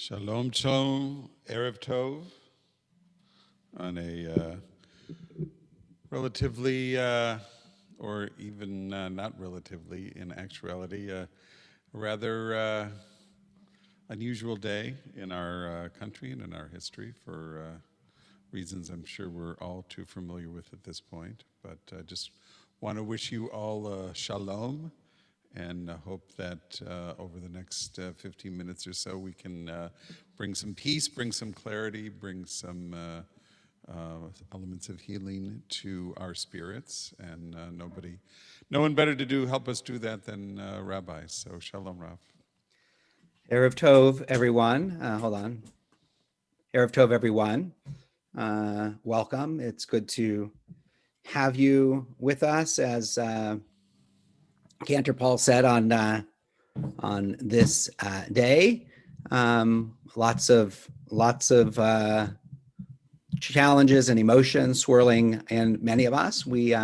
Shalom, shalom, Erev Tov, on a relatively, or even not relatively, in actuality, a rather unusual day in our country and in our history for reasons I'm sure we're all too familiar with at this point. But I just want to wish you all shalom, and hope that over the next 15 minutes or so we can bring some peace, bring some clarity, bring some elements of healing to our spirits. And no one better to help us do that than rabbis. So shalom, Rav. Erev Tov, everyone. Hold on. Erev Tov, everyone. Welcome. It's good to have you with us, as Cantor Paul said on this day. Lots of challenges and emotions swirling in many of us. We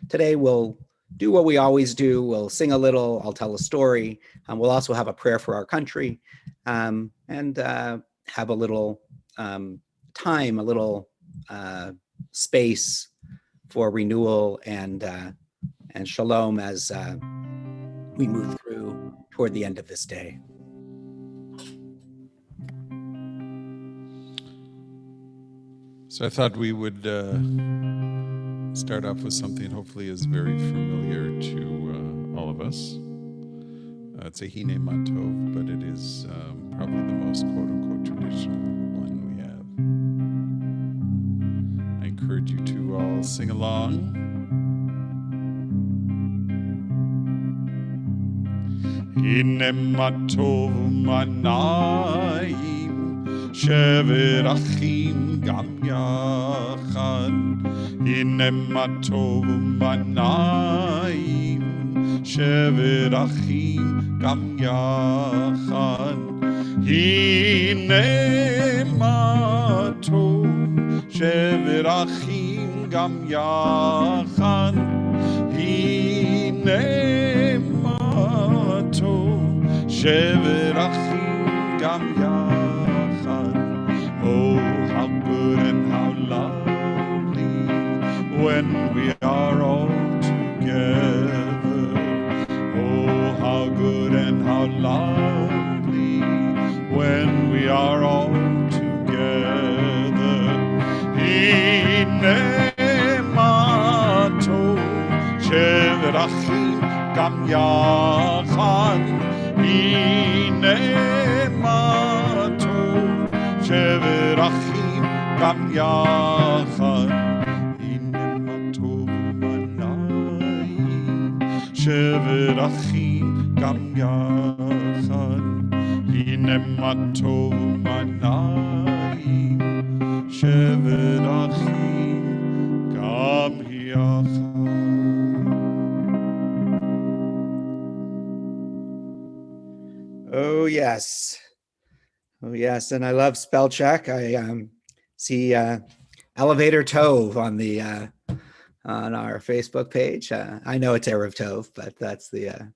today will do what we always do. We'll sing a little. I'll tell a story. We'll also have a prayer for our country, and have a little time, a little space for renewal and shalom as we move through toward the end of this day. So I thought we would start off with something hopefully is very familiar to all of us. It's a Hine Matov, but it is probably the most quote-unquote traditional one we have. I encourage you to all sing along. Hine Matov manayim shever achim gam yachad. Hine matov manayim shever achim gam yachad. Hine matov shever achim gam yachad. Hine matov shever achim gam yachad. Oh, how good and how lovely when we are all together. Oh, how good and how lovely when we are all together. Hine matov shever achim gam yachad. Hine matov shever achim gam yachad. Hine matov manayim shever achim gam yachad. Hine matov manayim shever achim gam yachad. Oh yes. Oh yes, and I love spell check. I see Elevator Tove on the on our Facebook page. I know it's Erev Tov, but that's the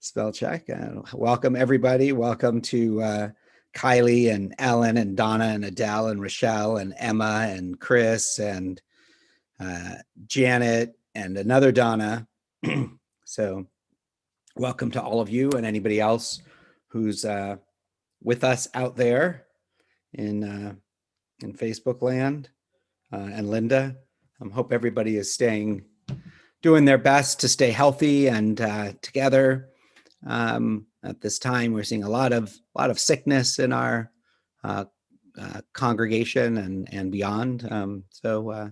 spell check. Welcome everybody. Welcome to Kylie and Ellen and Donna and Adele and Rochelle and Emma and Chris and Janet and another Donna. So welcome to all of you and anybody else who's with us out there in Facebook land, and Linda. I hope everybody is doing their best to stay healthy and together. At this time, we're seeing a lot of sickness in our congregation and beyond. So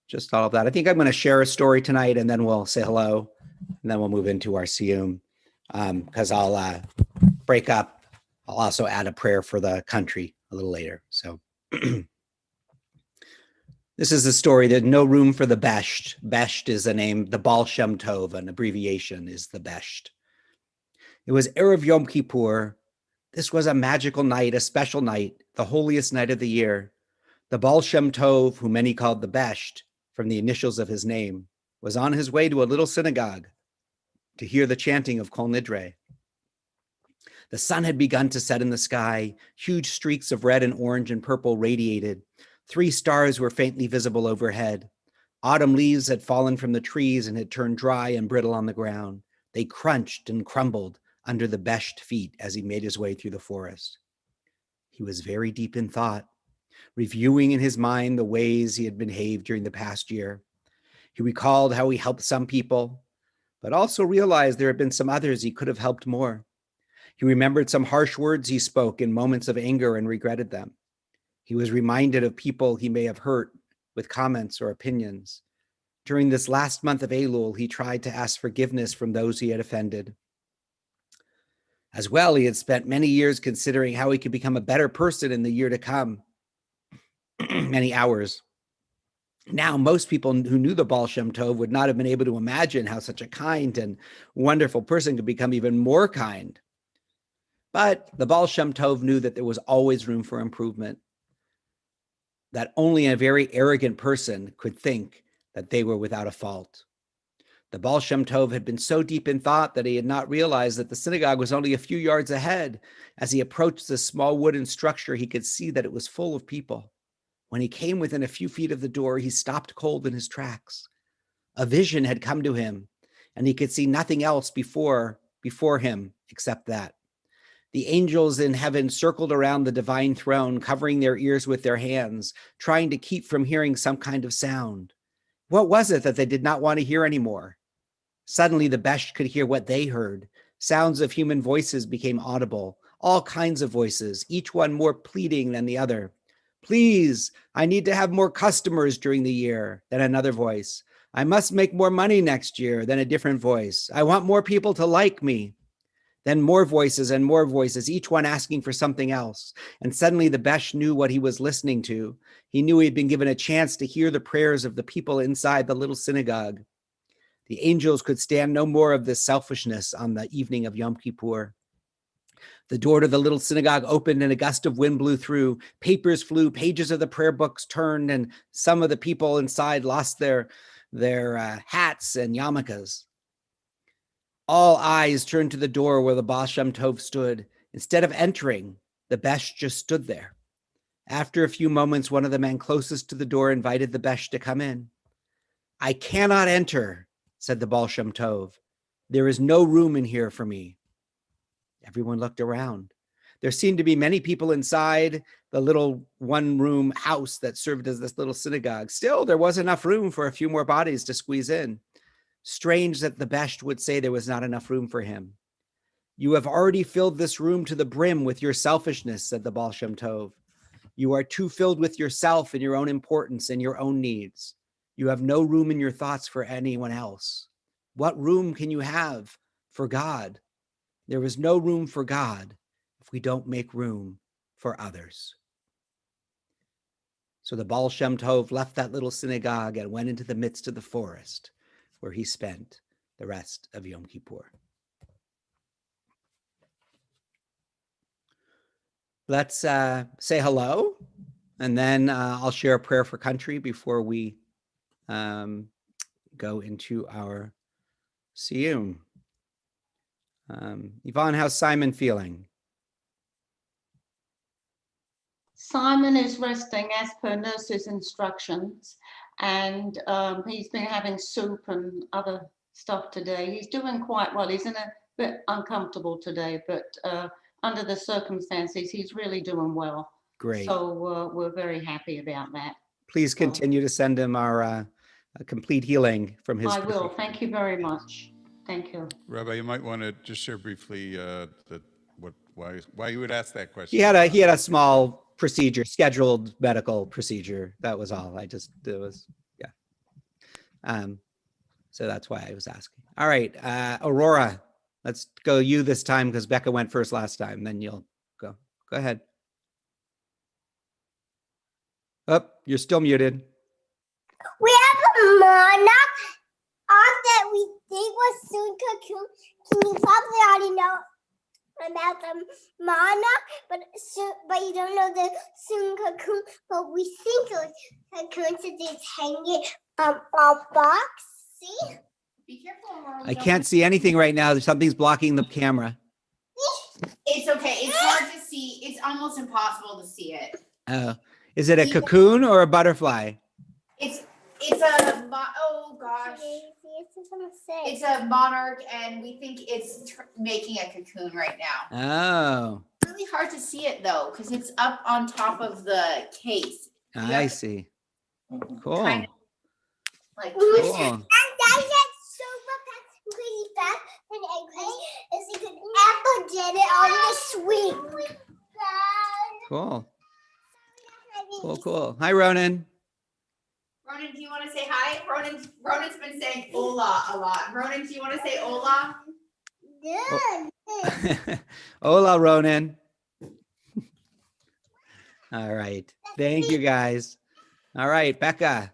just all of that. I think I'm going to share a story tonight, and then we'll say hello, and then we'll move into our Siyyum, because I'll break up. I'll also add a prayer for the country a little later. So this is the story. There's no room for the Besht. Besht is a name. The Baal Shem Tov, an abbreviation, is the Besht. It was Erev Yom Kippur. This was a magical night, a special night, the holiest night of the year. The Baal Shem Tov, who many called the Besht from the initials of his name, was on his way to a little synagogue to hear the chanting of Kol Nidre. The sun had begun to set in the sky. Huge streaks of red and orange and purple radiated. 3 stars were faintly visible overhead. Autumn leaves had fallen from the trees and had turned dry and brittle on the ground. They crunched and crumbled under the beshed feet as he made his way through the forest. He was very deep in thought, reviewing in his mind the ways he had behaved during the past year. He recalled how he helped some people, but also realized there had been some others he could have helped more. He remembered some harsh words he spoke in moments of anger and regretted them. He was reminded of people he may have hurt with comments or opinions. During this last month of Elul, he tried to ask forgiveness from those he had offended. As well, he had spent many years considering how he could become a better person in the year to come. Many hours. Now, most people who knew the Baal Shem Tov would not have been able to imagine how such a kind and wonderful person could become even more kind. But the Baal Shem Tov knew that there was always room for improvement, that only a very arrogant person could think that they were without a fault. The Baal Shem Tov had been so deep in thought that he had not realized that the synagogue was only a few yards ahead. As he approached the small wooden structure, he could see that it was full of people. When he came within a few feet of the door, he stopped cold in his tracks. A vision had come to him, and he could see nothing else before him except that. The angels in heaven circled around the divine throne, covering their ears with their hands, trying to keep from hearing some kind of sound. What was it that they did not want to hear anymore? Suddenly, the Besh could hear what they heard. Sounds of human voices became audible, all kinds of voices, each one more pleading than the other. Please, I need to have more customers during the year. Then another voice. I must make more money next year. Then a different voice. I want more people to like me. Then more voices and more voices, each one asking for something else. And suddenly the Besh knew what he was listening to. He knew he had been given a chance to hear the prayers of the people inside the little synagogue. The angels could stand no more of this selfishness on the evening of Yom Kippur. The door to the little synagogue opened and a gust of wind blew through. Papers flew, pages of the prayer books turned, and some of the people inside lost their hats and yarmulkes. All eyes turned to the door where the Baal Shem Tov stood. Instead of entering, the Besh just stood there. After a few moments, one of the men closest to the door invited the Besh to come in. I cannot enter, said the Baal Shem Tov. There is no room in here for me. Everyone looked around. There seemed to be many people inside the little one-room house that served as this little synagogue. Still, there was enough room for a few more bodies to squeeze in. Strange that the Besh would say there was not enough room for him. You have already filled this room to the brim with your selfishness, said the Baal Shem Tov. You are too filled with yourself and your own importance and your own needs. You have no room in your thoughts for anyone else. What room can you have for God? There is no room for God if we don't make room for others. So the Baal Shem Tov left that little synagogue and went into the midst of the forest, where he spent the rest of Yom Kippur. Let's say hello, and then I'll share a prayer for country before we go into our Siyyum. Yvonne, how's Simon feeling? Simon is resting as per nurse's instructions, and he's been having soup and other stuff today. He's doing quite well. He's in a bit uncomfortable today, but under the circumstances, he's really doing well. Great. So we're very happy about that. Please continue to send him our complete healing from his. I will. Thank you very much. Thank you. Rabbi, you might want to just share briefly why you would ask that question. He had a small procedure, scheduled medical procedure. That was all. So that's why I was asking. All right, Aurora, let's go you this time because Becca went first last time. Then you'll go. Go ahead. Oh, you're still muted. We have a monarch that we think was soon cocoon. Can you probably already know about the monarch, but you don't know the soon cocoon, but we think it was cocoon since it's hanging from a box. See? Be careful, Mom. I can't see anything right now. Something's blocking the camera. It's okay. It's hard to see. It's almost impossible to see it. Is it a cocoon or a butterfly? It's a oh gosh. It's a monarch, and we think it's making a cocoon right now. Oh, It's really hard to see it though, because it's up on top of the case. I see. Cool. Kind of like Cool. twist it. And that's it super fast, pretty fast, and it's like an apple jelly on the sweet. Cool. Cool. Hi, Ronan. Ronan, do you want to say hi? Ronan's been saying hola a lot. Ronan, do you want to say hola? Good. Hola, Ronan. All right. Thank you, guys. All right, Becca.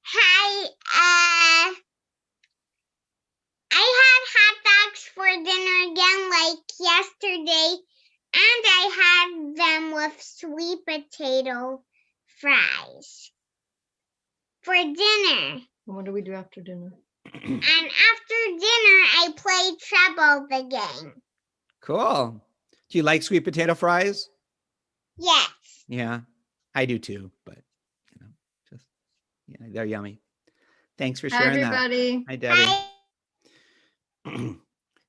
Hi, I had hot dogs for dinner again like yesterday, and I had them with sweet potato fries for dinner. What do we do after dinner? And after dinner, I played Treble the game. Cool. Do you like sweet potato fries? Yes. Yeah, I do too, but just they're yummy. Thanks for Hi, sharing that. everybody. Hi, Debbie.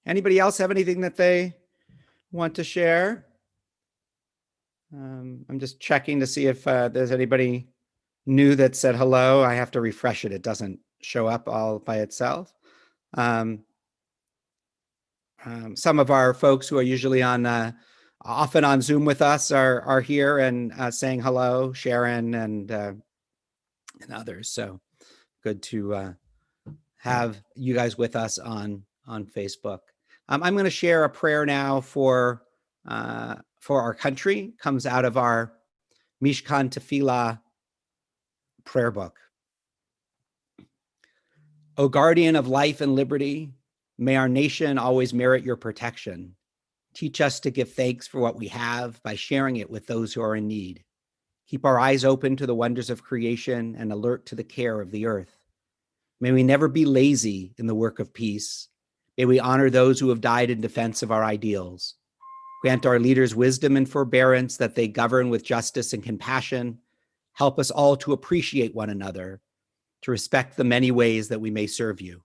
Anybody else have anything that they want to share? I'm just checking to see if there's anybody new that said hello. I have to refresh it. It doesn't show up all by itself. Some of our folks who are usually often on Zoom with us are here and saying hello, Sharon and others. So good to have you guys with us on Facebook. I'm going to share a prayer now for our country. Comes out of our Mishkan Tefillah prayer book. O guardian of life and liberty, may our nation always merit your protection. Teach us to give thanks for what we have by sharing it with those who are in need. Keep our eyes open to the wonders of creation and alert to the care of the earth. May we never be lazy in the work of peace. May we honor those who have died in defense of our ideals. Grant our leaders wisdom and forbearance that they govern with justice and compassion. Help us all to appreciate one another, to respect the many ways that we may serve you.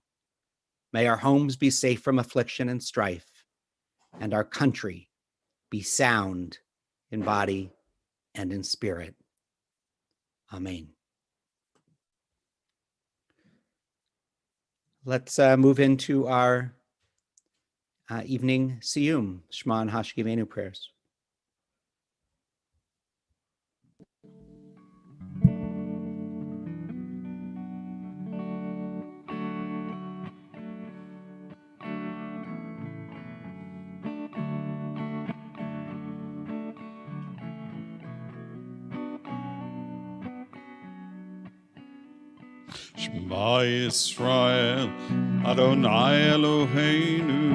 May our homes be safe from affliction and strife, and our country be sound in body and in spirit. Amen. Let's move into our evening Siyyum, Shema and Hashkivenu prayers. Shema Yisrael, Adonai Eloheinu,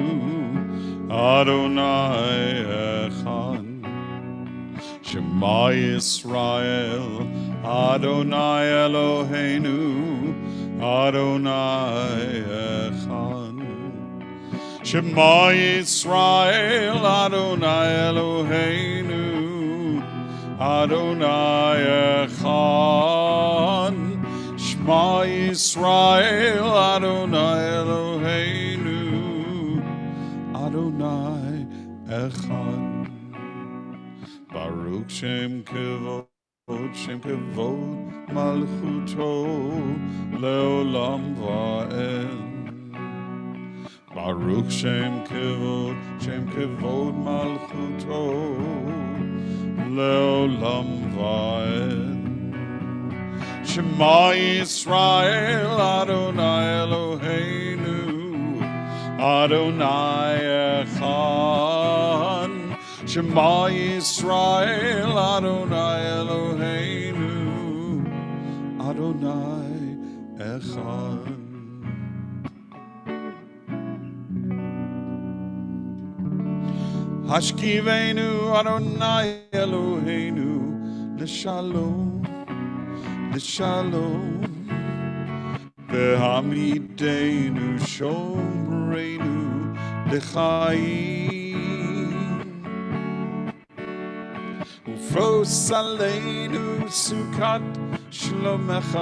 Adonai Echad. Shema Yisrael, Adonai Eloheinu, Adonai Echad. Shema Yisrael, Adonai Eloheinu, Adonai Echad. Shema Yisrael, Adonai Eloheinu, Adonai Echad. Baruch Shem Kevod Malchuto Leolam Va'ed. Baruch Shem Kevod Malchuto Leolam Va'ed. Shema Yisrael, Adonai Eloheinu, Adonai Echad. Shema Yisrael, Adonai Eloheinu, Adonai Echad. Hashkivenu, Adonai Eloheinu, L'shalom. Shalom, והעמידנו שומרנו לחיים. ופרוס עלינו סוכת שלומך,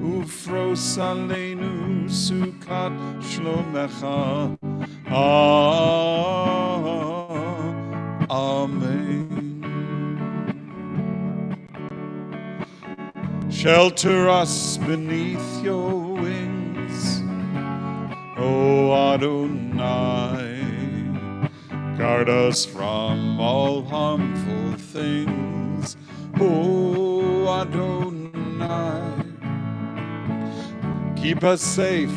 ופרוס עלינו סוכת שלומך. Amen. Shelter us beneath your wings, O Adonai. Guard us from all harmful things, O Adonai. Keep us safe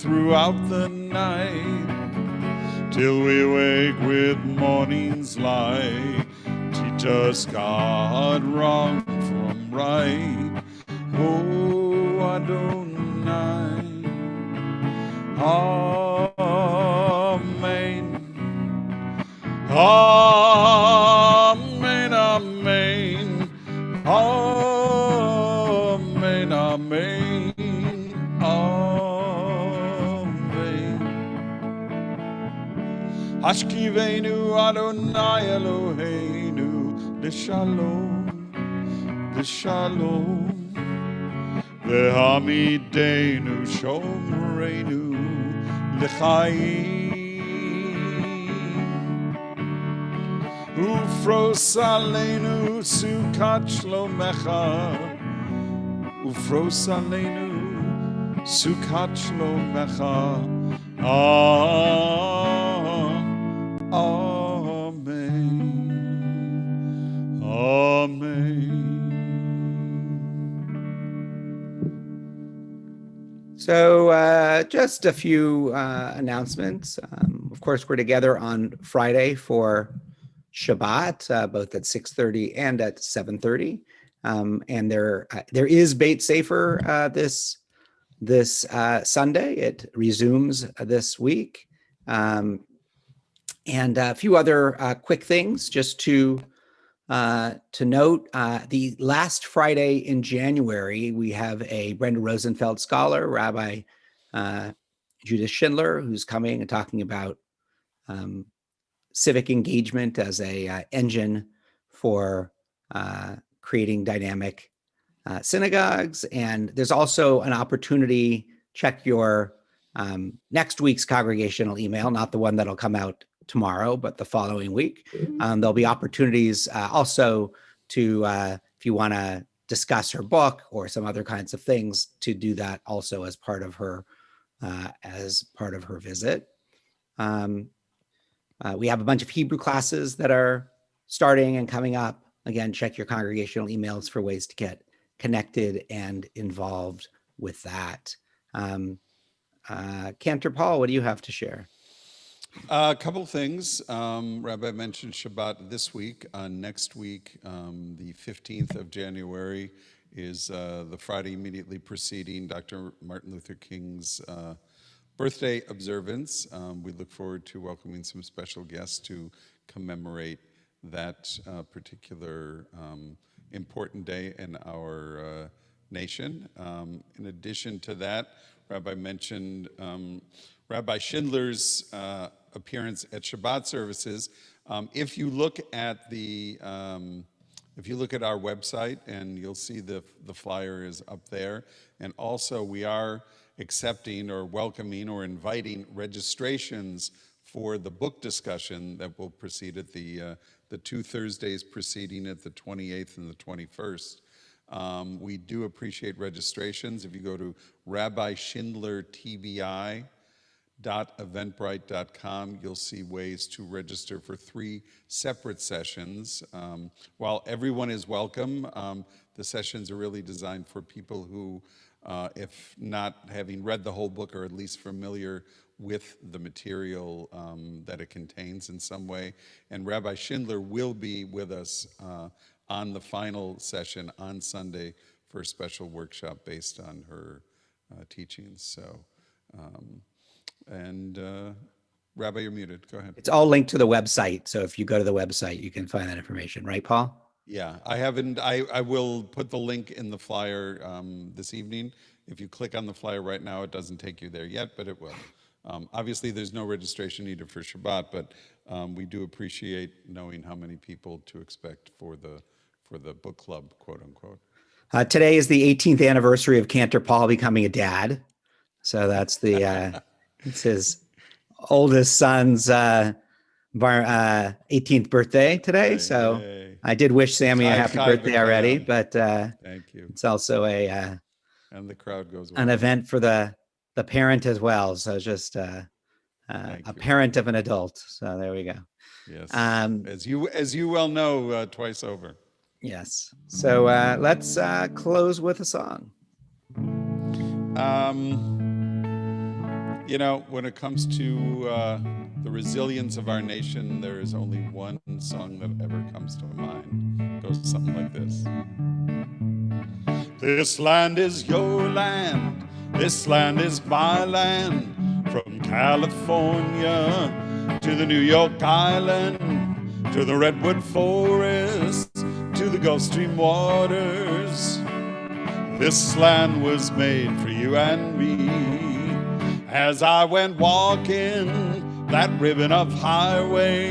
throughout the night, till we wake with morning's light. Teach us, God, wrong from right, O Adonai. Amen. Amen, amen. Amen, amen. Amen. Hashkivenu Adonai Eloheinu L'shalom, L'shalom. Ve'hamidenu shomreinu l'chaim. Ufros aleinu sukat shlomecha, ufros aleinu sukat shlomecha. Amen. Amen. So just a few announcements. Of course, we're together on Friday for Shabbat, both at 6:30 and at 7:30. And there is Beit Sefer this Sunday. It resumes this week. And a few other quick things just to note. The last Friday in January, we have a Brenda Rosenfeld scholar, Rabbi Judith Schindler, who's coming and talking about civic engagement as a engine for creating dynamic synagogues. And there's also an opportunity, check your next week's congregational email, not the one that'll come out tomorrow, but the following week. There'll be opportunities also to, if you want to discuss her book or some other kinds of things, to do that also as part of her visit. We have a bunch of Hebrew classes that are starting and coming up. Again, check your congregational emails for ways to get connected and involved with that. Cantor Paul, what do you have to share? A couple things. Rabbi mentioned Shabbat this week. Next week, the 15th of January, is the Friday immediately preceding Dr. Martin Luther King's birthday observance. We look forward to welcoming some special guests to commemorate that particular important day in our nation. In addition to that, Rabbi mentioned Rabbi Schindler's appearance at Shabbat services. If you look at our website, and you'll see the flyer is up there, and also we are accepting or welcoming or inviting registrations for the book discussion that will proceed at the 2 Thursdays preceding at the 28th and the 21st. We do appreciate registrations. If you go to rabbischindlertbi.eventbrite.com, you'll see ways to register for 3 separate sessions. While everyone is welcome, the sessions are really designed for people who, if not having read the whole book, are at least familiar with the material that it contains in some way. And Rabbi Schindler will be with us on the final session on Sunday for a special workshop based on her teachings. So, Rabbi, you're muted. Go ahead. It's all linked to the website. So if you go to the website, you can find that information, right, Paul? Yeah, I will put the link in the flyer this evening, if you click on the flyer right now, it doesn't take you there yet, but it will. Obviously, there's no registration needed for Shabbat, but we do appreciate knowing how many people to expect for the book club, quote unquote. Today is the 18th anniversary of Cantor Paul becoming a dad. So that's it's his oldest son's 18th birthday today. So Yay. I did wish Sammy a Chai happy Chai birthday already, V'Kayam. but Thank you. it's also And the crowd goes an wild. event for the parent as well. So just a you. parent of an adult. So there we go. Yes. As you well know, twice over. Yes. So let's close with a song. You know, when it comes to the resilience of our nation, there is only one song that ever comes to mind. It goes something like this. This land is your land. This land is my land. From California to the New York Island, to the Redwood Forest, to the Gulf Stream waters. This land was made for you and me. As I went walking that ribbon of highway,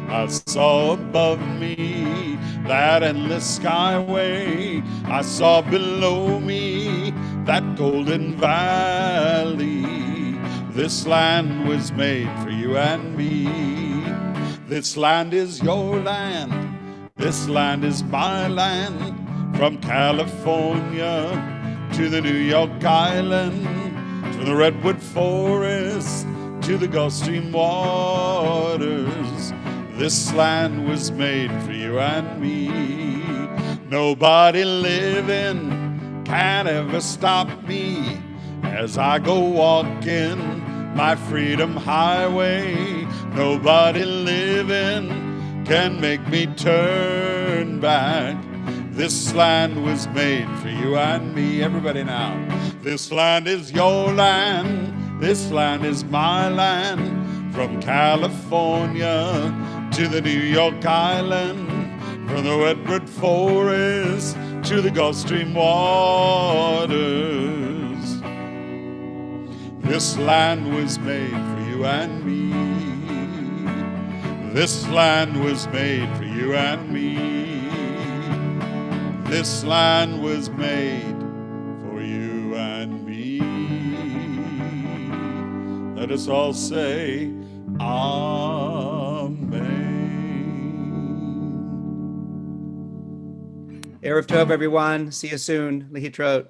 I saw above me that endless skyway. I saw below me that golden valley. This land was made for you and me. This land is your land. This land is my land. From California to the New York Island, to the Redwood Forest, to the Gulf Stream waters. This land was made for you and me. Nobody living can ever stop me as I go walking my freedom highway. Nobody living can make me turn back. This land was made for you and me. Everybody now. This land is your land. This land is my land. From California to the New York Island, from the Redwood Forest to the Gulf Stream waters. This land was made for you and me. This land was made for you and me. This land was made for you and me. Let us all say, Amen. Erev Tov, everyone. See you soon. Lihitrot.